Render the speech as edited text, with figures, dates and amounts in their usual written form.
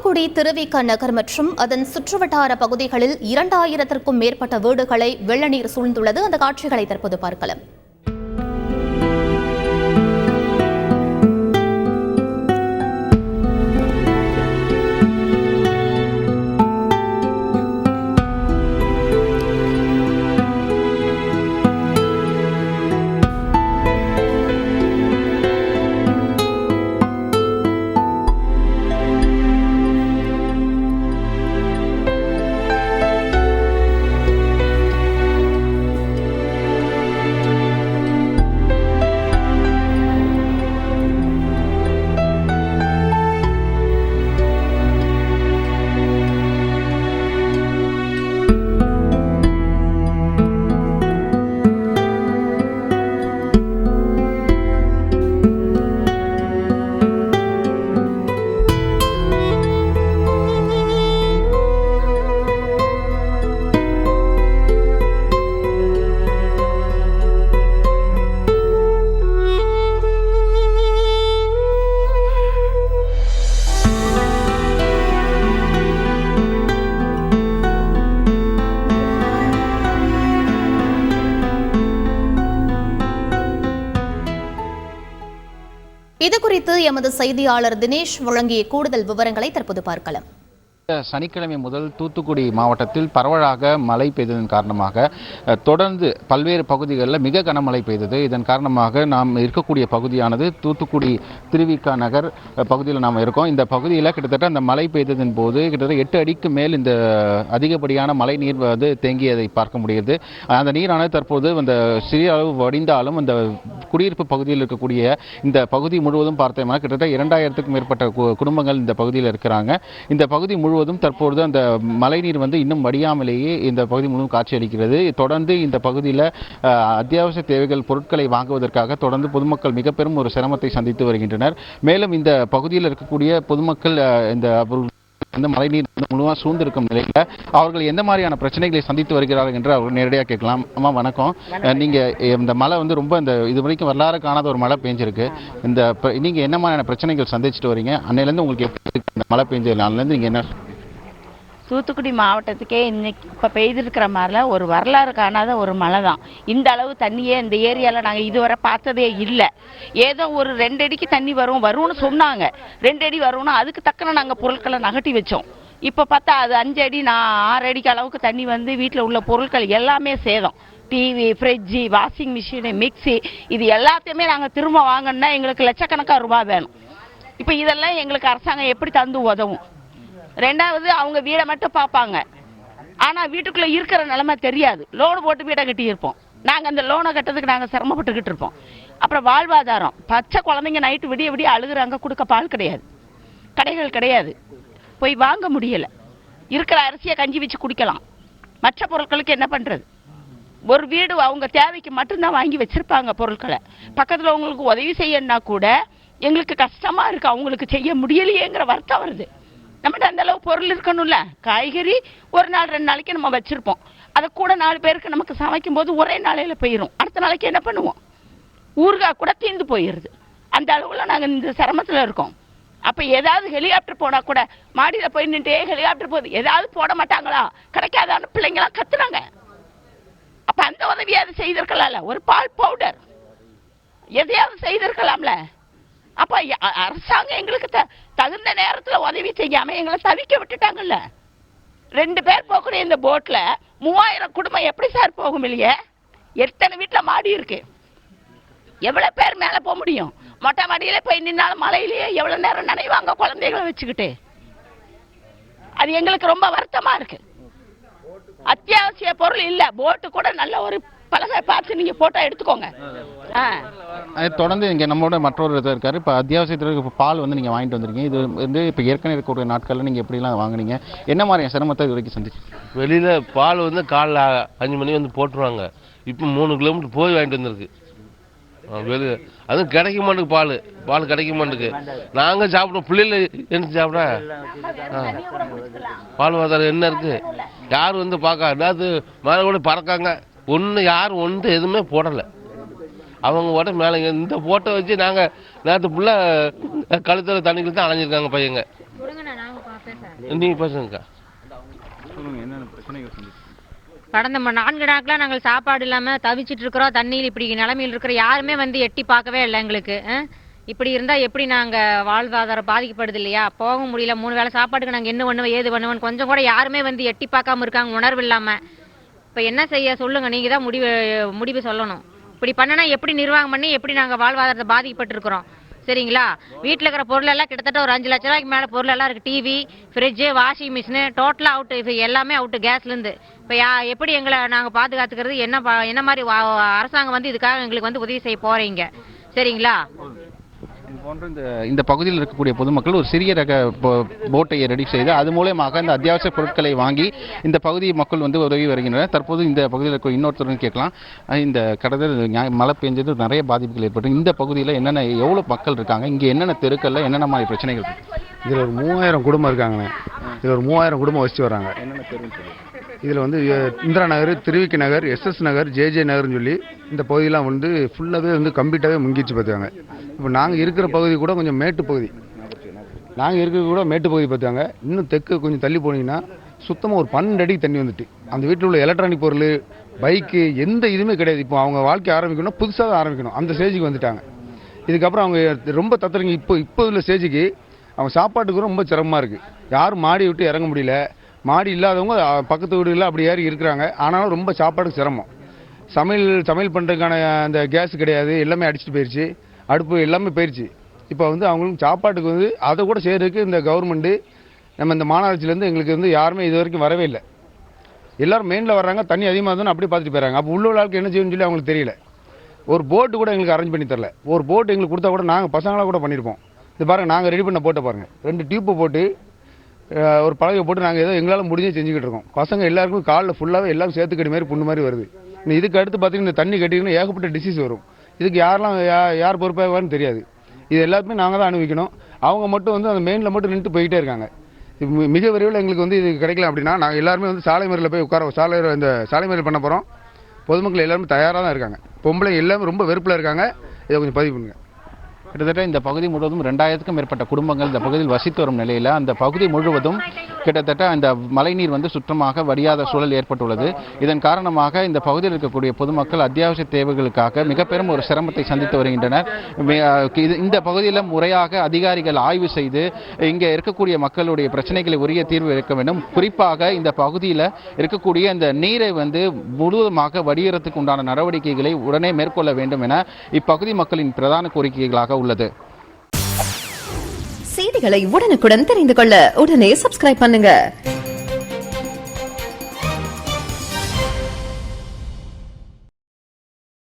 தூத்துக்குடி திருவிக நகர் மற்றும் அதன் சுற்றுவட்டார பகுதிகளில் 2000க்கும் மேற்பட்ட வீடுகளை வெள்ள நீர் சூழ்ந்துள்ளது. அந்த காட்சிகளை தற்போது பார்க்கலாம். இதுகுறித்து எமது செய்தியாளர் தினேஷ் வழங்கிய கூடுதல் விவரங்களை தற்போது பார்க்கலாம். சனிக்கிழமை முதல் தூத்துக்குடி மாவட்டத்தில் பரவலாக மழை பெய்ததன் காரணமாக தொடர்ந்து பல்வேறு பகுதிகளில் மிக கனமழை பெய்தது. இதன் காரணமாக நாம் இருக்கக்கூடிய பகுதியானது தூத்துக்குடி திருவிக நகர் பகுதியில் நாம் இருக்கோம். இந்த பகுதியில் கிட்டத்தட்ட அந்த மழை பெய்ததின் போது கிட்டத்தட்ட 8 அடிக்கு மேல் இந்த அதிகப்படியான மழை நீர் தேங்கியதை பார்க்க முடியுது. அந்த நீரானது தற்போது அந்த சிறிய அளவு வடிந்தாலும் அந்த குடியிருப்பு பகுதியில் இருக்கக்கூடிய இந்த பகுதி முழுவதும் பார்த்தோம்னா கிட்டத்தட்ட 2000க்கும் மேற்பட்ட குடும்பங்கள் இந்த பகுதியில் இருக்கிறாங்க. இந்த பகுதி முழுவதும் தற்பொழுது அந்த மழைநீர் இன்னும் வடியாமலேயே இந்த பகுதி முழுவதும் காட்சியளிக்கிறது. தொடர்ந்து இந்த பகுதியில் அத்தியாவசிய தேவைகள் பொருட்களை வாங்குவதற்காக தொடர்ந்து பொதுமக்கள் மிக பெரும் ஒரு சிரமத்தை சந்தித்து வருகின்றனர். மேலும் இந்த பகுதியில் இருக்கக்கூடிய பொதுமக்கள் இந்த மழைநீர் முழுவதும் சூழ்ந்திருக்கும் நிலையில் அவர்கள் எந்த மாதிரியான பிரச்சனைகளை சந்தித்து வருகிறார்கள் என்று அவர்கள் நேரடியாக கேட்கலாம். அம்மா வணக்கம். நீங்க இந்த மழை ரொம்ப இந்த இது வரைக்கும் வரலாறு காணாத ஒரு மழை பெஞ்சிருக்கு. நீங்க என்ன மாதிரியான பிரச்சனைகள் சந்திச்சுட்டு வரீங்க? அன்னையிலேருந்து உங்களுக்கு எப்படி இந்த மழை பெஞ்சதுலேருந்து நீங்க என்ன? தூத்துக்குடி மாவட்டத்துக்கே இன்னைக்கு இப்போ பெய்திருக்கிற மாதிரிலாம் ஒரு வரலாறு காணாத ஒரு மழை தான். இந்த அளவு தண்ணியே இந்த ஏரியாவில் நாங்கள் இதுவரை பார்த்ததே இல்லை. ஏதோ ஒரு 2 அடிக்கு தண்ணி வரும்னு சொன்னாங்க. 2 அடி வரும்னா அதுக்கு தக்கன நாங்கள் பொருட்களை நகட்டி வச்சோம். இப்போ பார்த்தா அது 5 அடி 6 அடிக்கு அளவுக்கு தண்ணி வீட்டில் உள்ள பொருட்கள் எல்லாமே சேதம். TV, fridge, washing machine, mixie, இது எல்லாத்தையுமே நாங்கள் திரும்ப வாங்கினா எங்களுக்கு லட்சக்கணக்காக ரூபாய் வேணும். இப்போ இதெல்லாம் எங்களுக்கு அரசாங்கம் எப்படி தந்து உதவும்? 2வது அவங்க வீடை மட்டும் பார்ப்பாங்க, ஆனால் வீட்டுக்குள்ளே இருக்கிற நிலைமை தெரியாது. லோனு போட்டு வீடை கட்டியிருப்போம். நாங்கள் அந்த லோனை கட்டுறதுக்கு நாங்கள் சிரமப்பட்டுக்கிட்டு இருப்போம். அப்புறம் வாழ்வாதாரம், பச்சை குழந்தைங்க நைட்டு விடிய அழுகுறாங்க. கொடுக்க பால் கிடையாது, கடைகள் கிடையாது, போய் வாங்க முடியலை. இருக்கிற அரிசியை கஞ்சி வச்சு குடிக்கலாம். மற்ற பொருட்களுக்கு என்ன பண்ணுறது? ஒரு வீடு அவங்க தேவைக்கு மட்டும்தான் வாங்கி வச்சுருப்பாங்க பொருட்களை. பக்கத்தில் அவங்களுக்கு உதவி செய்யணுன்னா கூட எங்களுக்கு கஷ்டமாக இருக்குது. அவங்களுக்கு செய்ய முடியலையேங்கிற வருத்தம் வருது. நம்மகிட்ட அந்தளவு பொருள் இருக்கணும்ல. காய்கறி ஒரு நாள் 2 நாளைக்கு நம்ம வச்சுருப்போம். அதை கூட 4 பேருக்கு நமக்கு சமைக்கும் போது ஒரே நாளையில் போயிடும். அடுத்த நாளைக்கு என்ன பண்ணுவோம்? ஊறுகாய் கூட தீர்ந்து போயிடுது. அந்த அளவில் நாங்கள் இந்த சிரமத்தில் இருக்கோம். அப்போ ஏதாவது ஹெலிகாப்டர் போனால் கூட மாடியில் போய் நின்றுட்டே ஹெலிகாப்டர் போகுது, ஏதாவது போட மாட்டாங்களா? கிடைக்காதான்னு பிள்ளைங்களாம் கத்துறாங்க. அப்போ அந்த உதவியாவது செய்திருக்கலாம்ல. ஒரு பால் பவுடர் எதையாவது செய்திருக்கலாம்ல. அப்போ அரசாங்கம் எங்களுக்கு தகுந்த நேரத்தில் உதவி செய்யாமல் எங்களை தவிக்க விட்டுட்டாங்கல்ல. 2 பேர் போகக்கூடிய இந்த போட்டில் 3000 குடும்பம் எப்படி சார் போகும்? இல்லையே, எத்தனை வீட்டில் மாடி இருக்கு? எவ்வளோ பேர் மேலே போக முடியும்? மொட்டை மாடியிலே போய் நின்னாலும் மழையிலேயே எவ்வளோ நேரம் நினைவாங்க குழந்தைகளை வச்சுக்கிட்டு. அது எங்களுக்கு ரொம்ப வருத்தமாக இருக்கு. அத்தியாவசிய பொருள் இல்லை. போட்டு கூட நல்ல ஒரு பலகை பார்த்து நீங்கள் ஃபோட்டோ எடுத்துக்கோங்க. தொடர்ந்து இங்கே நம்மளோட மற்றொரு இது இருக்காரு. இப்போ அத்தியாவசியத்தில் பால் நீங்கள் வாங்கிட்டு வந்திருக்கீங்க. இது இப்போ ஏற்கனவே இருக்கக்கூடிய நாட்களில் நீங்கள் எப்படிலாம் வாங்குனீங்க? என்ன மாதிரியான சிரமத்தை இது வரைக்கும் சந்திச்சு? வெளியில் பால் காலைல 5 மணி போட்டுருவாங்க. இப்போ 3 கிலோமீட்டர் போய் வாங்கிட்டு வந்திருக்கு. வெளியே அதுவும் கிடைக்க மாட்டேங்குது. பால் கிடைக்க மாட்டேங்குது. நாங்கள் சாப்பிடுவோம், பிள்ளைகள் என்ன சாப்பிட பால் வாதாரம் என்ன இருக்குது? யார் பார்க்க அதாவது மேலே கூட பறக்காங்க. யாரும் எதுவுமே போடலை. அவங்க உடனே மேலே இந்த போட்டோ வச்சு நாங்கள் நேற்று ஃபுல்லாக கழுத்தில் தண்ணிக்கு தான் அலைஞ்சிருக்காங்க பையங்க. நீங்கள் பேசுங்கக்கா. கடந்த 4 நாட்களாக நாங்கள் சாப்பாடு இல்லாமல் தவிச்சிட்டு இருக்கிறோம். தண்ணியில் இப்படி நிலைமையில் இருக்கிற யாருமே வந்து எட்டி பார்க்கவே இல்லை எங்களுக்கு. இப்படி இருந்தால் எப்படி நாங்கள் வாழ்வாதாரம் பாதிக்கப்படுது இல்லையா? போக முடியல. 3 வேளை சாப்பாட்டுக்கு நாங்கள் என்ன பண்ணுவோம் ஏது பண்ணுவோம் கொஞ்சம் கூட யாருமே வந்து எட்டி பார்க்காம இருக்காங்க, உணர்வு இல்லாமல். இப்போ என்ன செய்ய சொல்லுங்கள், நீங்கள் தான் முடிவு சொல்லணும். இப்படி பண்ணனா எப்படி நிர்வாகம் பண்ணி எப்படி நாங்கள் வாழ்வாதாரத்தை பாதிக்கப்பட்டிருக்கிறோம் சரிங்களா? வீட்டில் இருக்கிற பொருளெல்லாம் கிட்டத்தட்ட ஒரு 5 லட்ச ரூபாய்க்கு மேலே பொருளெல்லாம் இருக்குது. டிவி, ஃப்ரிட்ஜு, வாஷிங் மிஷினு டோட்டலாக அவுட்டு. இப்போ எல்லாமே அவுட்டு கேஸ்லேருந்து. இப்போ எப்படி எங்களை நாங்கள் பாதுகாத்துக்கிறது? என்ன மாதிரி அரசாங்கம் வந்து இதுக்காக எங்களுக்கு வந்து உதவி செய்ய போகிறீங்க சரிங்களா? போன்ற இந்த பகுதியில் இருக்கக்கூடிய பொதுமக்கள் ஒரு சிறிய ரக போட்டை ரெடி செய்து அது மூலமாக இந்த அத்தியாவசிய பொருட்களை வாங்கி இந்த பகுதி மக்கள் வந்து உதவி வருகின்றனர். தற்போது இந்த பகுதியில் இருக்க இன்னொருத்தரும் கேட்கலாம். இந்த கடந்த மழை பெஞ்சது நிறைய பாதிப்புகள் ஏற்பட்டு இந்த பகுதியில் என்னென்ன எவ்வளோ மக்கள் இருக்காங்க, இங்கே என்னென்ன தெருக்களில் என்னென்ன மாதிரி பிரச்சனைகள் இருக்குது? இதில் ஒரு 3000 குடும்பம் இருக்காங்கண்ணே. இதில் ஒரு 3000 குடும்பம் வச்சுட்டு வராங்க. என்னென்ன தெருன்னு சொல்லி இதில் வந்து இந்திரா நகர், திருவிக்கி நகர், SS நகர், JJ நகர்னு சொல்லி இந்த பகுதியெலாம் வந்து ஃபுல்லாகவே வந்து கம்ப்ளீட்டாகவே முங்கிச்சு பார்த்துக்காங்க. இப்போ நாங்கள் இருக்கிற பகுதி கூட கொஞ்சம் மேட்டு பகுதி. பார்த்துக்காங்க. இன்னும் தெற்கு கொஞ்சம் தள்ளி போனீங்கன்னா சுத்தமாக ஒரு 12 அடிக்கு தண்ணி வந்துட்டு அந்த வீட்டில் உள்ள எலக்ட்ரானிக் பொருள், பைக்கு எந்த இதுவுமே கிடையாது. இப்போ அவங்க வாழ்க்கை ஆரம்பிக்கணும், புதுசாக தான் ஆரம்பிக்கணும், அந்த ஸ்டேஜுக்கு வந்துட்டாங்க. இதுக்கப்புறம் அவங்க ரொம்ப தத்துறீங்க. இப்போ உள்ள ஸ்டேஜுக்கு அவங்க சாப்பாட்டுக்கு ரொம்ப சிரமமாக இருக்குது. யாரும் மாடி விட்டு இறங்க முடியல. மாடி இல்லாதவங்க பக்கத்து வீடுகளில் அப்படி ஏறி இருக்கிறாங்க. ஆனாலும் ரொம்ப சாப்பாடுக்கு சிரமம். சமையல் பண்ணுறதுக்கான அந்த கேஸ் கிடையாது, எல்லாமே அடிச்சுட்டு போயிடுச்சு. அடுப்பு எல்லாமே போயிடுச்சு. இப்போ வந்து அவங்களுக்கு சாப்பாட்டுக்கு வந்து அதை கூட செய்கிறதுக்கு இந்த கவர்மெண்ட்டு நம்ம இந்த மாநகராட்சியிலேருந்து எங்களுக்கு வந்து யாருமே இது வரைக்கும் வரவே இல்லை. எல்லோரும் மெயினில் வர்றாங்க, தண்ணி அதிகமாக இருந்தாலும் அப்படியே பார்த்துட்டு போயிடறாங்க. அப்போ உள்ள ஆளுக்கு என்ன செய்யணும்னு சொல்லி அவங்களுக்கு தெரியல. ஒரு போட்டு கூட எங்களுக்கு அரேஞ்ச் பண்ணி தரல. ஒரு போட்டு எங்களுக்கு கொடுத்தா கூட நாங்கள் பசங்களாக கூட பண்ணியிருப்போம். இது பாருங்கள், நாங்கள் ரெடி பண்ண போட்டை பாருங்கள். 2 டியூப்பை போட்டு ஒரு பலகை போட்டு நாங்கள் ஏதோ எங்களால் முடிஞ்சே செஞ்சுக்கிட்டு இருக்கோம். பசங்க எல்லாருக்கும் காலில் ஃபுல்லாகவே எல்லாம் சேர்த்துக்கடி மாதிரி புண்ணு மாதிரி வருது. இதுக்கு அடுத்து பார்த்தீங்கன்னா இந்த தண்ணி கட்டிங்கன்னா ஏகப்பட்ட டிசீஸ் வரும். இதுக்கு யார் பொறுப்பாகுவான்னு தெரியாது. இது எல்லாத்தையுமே நாங்கள் தான் அனுபவிக்கணும். அவங்க மட்டும் வந்து அந்த மெயினில் மட்டும் நின்று போய்கிட்டே இருக்காங்க. மிக விரைவில் எங்களுக்கு வந்து இது கிடைக்கல அப்படின்னா நாங்கள் எல்லாருமே வந்து சாலை மறியலில் போய் சாலை மறியல் பண்ண போகிறோம். பொதுமக்கள் எல்லாருமே தயாராக தான் இருக்காங்க. பொம்பளை எல்லாமே ரொம்ப வெறுப்பில் இருக்காங்க. இதை கொஞ்சம் பதிவு பண்ணுங்கள். கிட்டத்தட்ட இந்த பகுதி முழுவதும் 2000க்கும் மேற்பட்ட குடும்பங்கள் இந்த பகுதியில் வசித்து வரும் நிலையில் அந்த பகுதி முழுவதும் கிட்டத்தட்ட அந்த மழைநீர் வந்து சுத்தமாக வடியாத சூழல் ஏற்பட்டுள்ளது. இதன் காரணமாக இந்த பகுதியில் இருக்கக்கூடிய பொதுமக்கள் அத்தியாவசிய தேவைகளுக்காக மிக பெரும் ஒரு சிரமத்தை சந்தித்து வருகின்றனர். இந்த பகுதியில் முறையாக அதிகாரிகள் ஆய்வு செய்து இங்கே இருக்கக்கூடிய மக்களுடைய பிரச்சனைகளை உரிய தீர்வு இருக்க வேண்டும். குறிப்பாக இந்த பகுதியில் இருக்கக்கூடிய இந்த நீரை வந்து முழுவதுமாக வடிகிறதுக்கு உண்டான நடவடிக்கைகளை உடனே மேற்கொள்ள வேண்டும் என இப்பகுதி மக்களின் பிரதான கோரிக்கைகளாக உள்ளது. செய்திகளை உடனுக்குடன் தெரிந்து கொள்ள உடனே சப்ஸ்கிரைப் பண்ணுங்க.